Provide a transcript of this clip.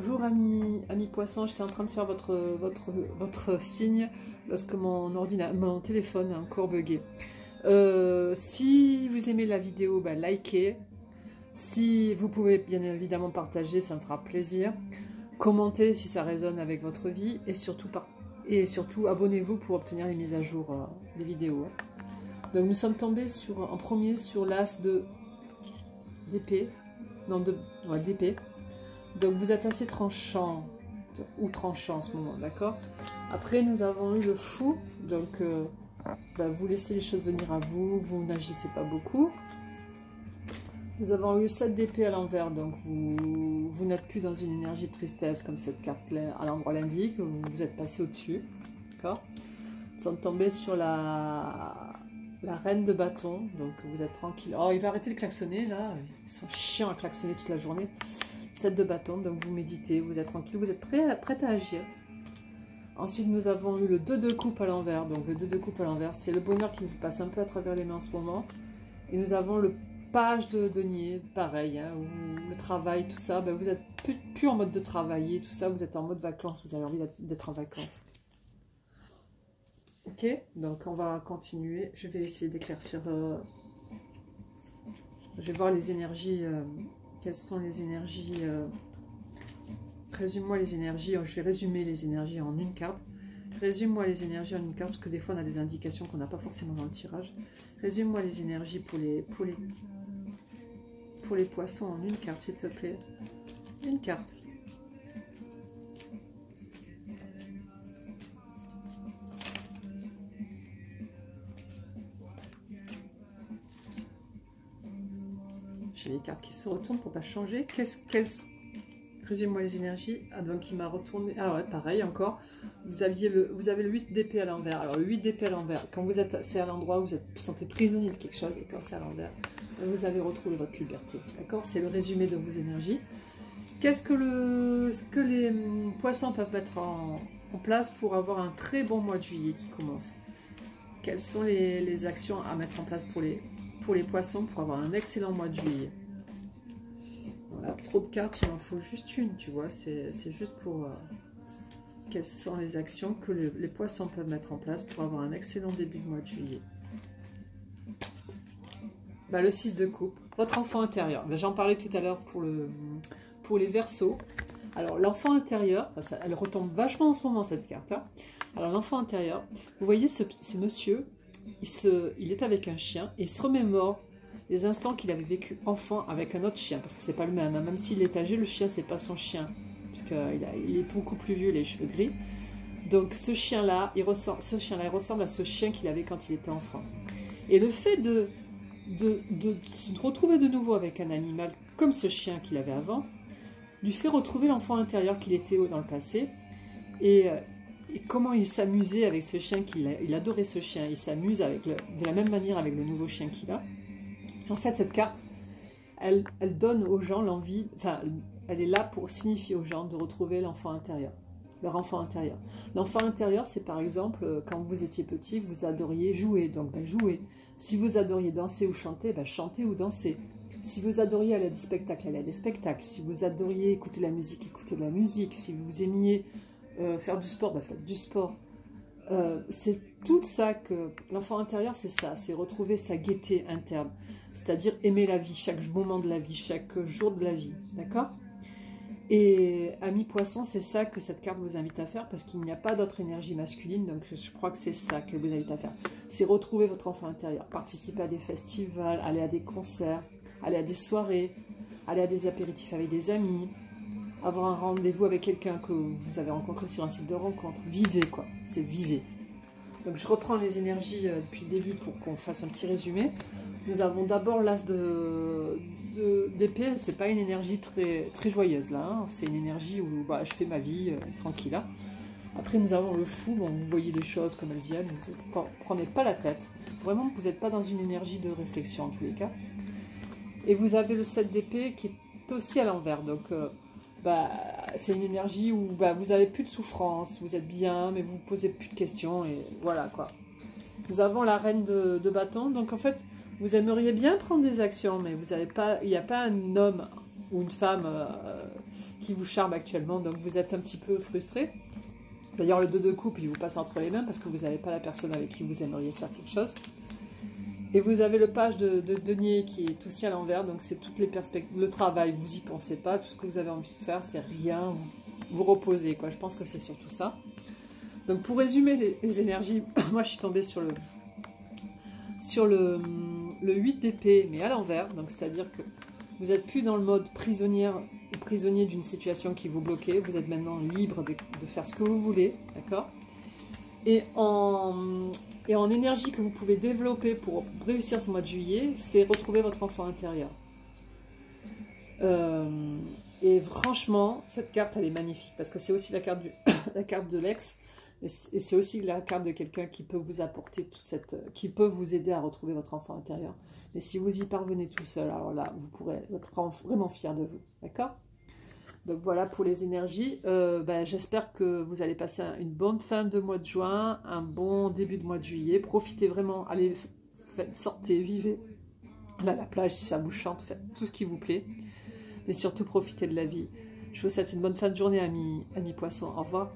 Bonjour amis poissons, j'étais en train de faire votre signe lorsque mon téléphone a encore bugué. Si vous aimez la vidéo, likez. Si vous pouvez bien évidemment partager, ça me fera plaisir. Commentez si ça résonne avec votre vie et surtout abonnez-vous pour obtenir les mises à jour des vidéos. Donc nous sommes tombés en premier sur l'as d'épée. D'épée. Donc vous êtes assez tranchant ou tranchant en ce moment, d'accord? Après nous avons eu le fou, donc vous laissez les choses venir à vous, vous n'agissez pas beaucoup. Nous avons eu le 7 d'épée à l'envers, donc vous n'êtes plus dans une énergie de tristesse comme cette carte à l'endroit l'indique, vous êtes passé au-dessus, d'accord? Nous sommes tombés sur la reine de bâton, donc vous êtes tranquille. Oh, il va arrêter de klaxonner là, ils sont chiants à klaxonner toute la journée. 7 de bâton, donc vous méditez, vous êtes tranquille, vous êtes prêt à agir. Ensuite, nous avons eu le 2 de coupe à l'envers. Donc le 2 de coupe à l'envers, c'est le bonheur qui vous passe un peu à travers les mains en ce moment. Et nous avons le page de denier, pareil, hein, le travail, tout ça, vous n'êtes plus en mode de travailler, tout ça, vous êtes en mode vacances, vous avez envie d'être en vacances. Ok, donc on va continuer. Je vais essayer d'éclaircir. Je vais voir les énergies. Quelles sont les énergies? Résume-moi les énergies. Je vais résumer les énergies en une carte. Résume-moi les énergies en une carte, parce que des fois on a des indications qu'on n'a pas forcément dans le tirage. Résume-moi les énergies pour les poissons en une carte, s'il te plaît. Une carte. J'ai les cartes qui se retournent pour pas changer. Résume-moi les énergies. Ah, donc il m'a retourné. Ah ouais, pareil encore. Vous avez le 8 d'épée à l'envers. Alors le 8 d'épée à l'envers, quand c'est à l'endroit où vous vous sentez prisonnier de quelque chose, et quand c'est à l'envers, vous avez retrouvé votre liberté. D'accord? C'est le résumé de vos énergies. Qu'est-ce que les poissons peuvent mettre en place pour avoir un très bon mois de juillet qui commence? Quelles sont les actions à mettre en place pour les poissons pour avoir un excellent mois de juillet? Voilà, trop de cartes, il en faut juste une, tu vois, c'est juste pour... quelles sont les actions que les poissons peuvent mettre en place pour avoir un excellent début de mois de juillet? Le 6 de coupe, votre enfant intérieur. J'en parlais tout à l'heure pour les Verseaux. Alors l'enfant intérieur, elle retombe vachement en ce moment cette carte. Hein. Alors l'enfant intérieur, vous voyez ce monsieur, il est avec un chien et il se remémore les instants qu'il avait vécu enfant avec un autre chien, parce que c'est pas le même, hein. Même s'il est âgé, le chien c'est pas son chien, parce qu'il est beaucoup plus vieux, les cheveux gris. Donc ce chien-là, il ressemble à ce chien qu'il avait quand il était enfant. Et le fait de se retrouver de nouveau avec un animal comme ce chien qu'il avait avant, lui fait retrouver l'enfant intérieur qu'il était dans le passé, et comment il s'amusait avec ce chien, il adorait ce chien, il s'amuse de la même manière avec le nouveau chien qu'il a. En fait, cette carte, elle donne aux gens l'envie, elle est là pour signifier aux gens de retrouver l'enfant intérieur, leur enfant intérieur. L'enfant intérieur, c'est par exemple, quand vous étiez petit, vous adoriez jouer, donc jouez. Si vous adoriez danser ou chanter, chantez ou dansez. Si vous adoriez aller à des spectacles, allez à des spectacles. Si vous adoriez écouter de la musique, écoutez de la musique. Si vous aimiez faire du sport, faites du sport. C'est tout ça que l'enfant intérieur, c'est ça, c'est retrouver sa gaieté interne, c'est-à-dire aimer la vie, chaque moment de la vie, chaque jour de la vie, d'accord? Et amis poissons, c'est ça que cette carte vous invite à faire, parce qu'il n'y a pas d'autre énergie masculine, donc je crois que c'est ça qu'elle vous invite à faire, c'est retrouver votre enfant intérieur, participer à des festivals, aller à des concerts, aller à des soirées, aller à des apéritifs avec des amis, avoir un rendez-vous avec quelqu'un que vous avez rencontré sur un site de rencontre. Vivez, quoi. C'est vivez. Donc, je reprends les énergies depuis le début pour qu'on fasse un petit résumé. Nous avons d'abord l'as d'épée. C'est pas une énergie très, très joyeuse, là. Hein. C'est une énergie où je fais ma vie tranquille. Là. Après, nous avons le fou. Bon, vous voyez les choses comme elles viennent. Vous ne prenez pas la tête. Vraiment, vous n'êtes pas dans une énergie de réflexion, en tous les cas. Et vous avez le 7 d'épée qui est aussi à l'envers. Donc... c'est une énergie où vous n'avez plus de souffrance, vous êtes bien, mais vous ne vous posez plus de questions, et voilà quoi. Nous avons la reine de bâton, donc en fait, vous aimeriez bien prendre des actions, mais vous avez pas, il n'y a pas un homme ou une femme qui vous charme actuellement, donc vous êtes un petit peu frustré. D'ailleurs, le 2 de coupe, il vous passe entre les mains parce que vous n'avez pas la personne avec qui vous aimeriez faire quelque chose. Et vous avez le page de denier qui est aussi à l'envers, donc c'est toutes les perspectives, le travail, vous y pensez pas, tout ce que vous avez envie de faire, c'est rien, vous reposez, quoi. Je pense que c'est surtout ça. Donc pour résumer les énergies, moi je suis tombée sur le 8 d'épée, mais à l'envers, donc c'est-à-dire que vous n'êtes plus dans le mode prisonnière ou prisonnier d'une situation qui vous bloquait, vous êtes maintenant libre de faire ce que vous voulez, d'accord ? Et en énergie que vous pouvez développer pour réussir ce mois de juillet, c'est retrouver votre enfant intérieur. Et franchement, cette carte, elle est magnifique, parce que c'est aussi la carte, la carte de l'ex, et c'est aussi la carte de quelqu'un qui peut vous apporter toute cette... qui peut vous aider à retrouver votre enfant intérieur. Mais si vous y parvenez tout seul, alors là, vous pourrez être vraiment fier de vous, d'accord ? Donc voilà pour les énergies. J'espère que vous allez passer une bonne fin de mois de juin, un bon début de mois de juillet. Profitez vraiment, allez, sortez, vivez. Là, la plage, si ça vous chante, faites tout ce qui vous plaît. Mais surtout, profitez de la vie. Je vous souhaite une bonne fin de journée, amis poissons. Au revoir.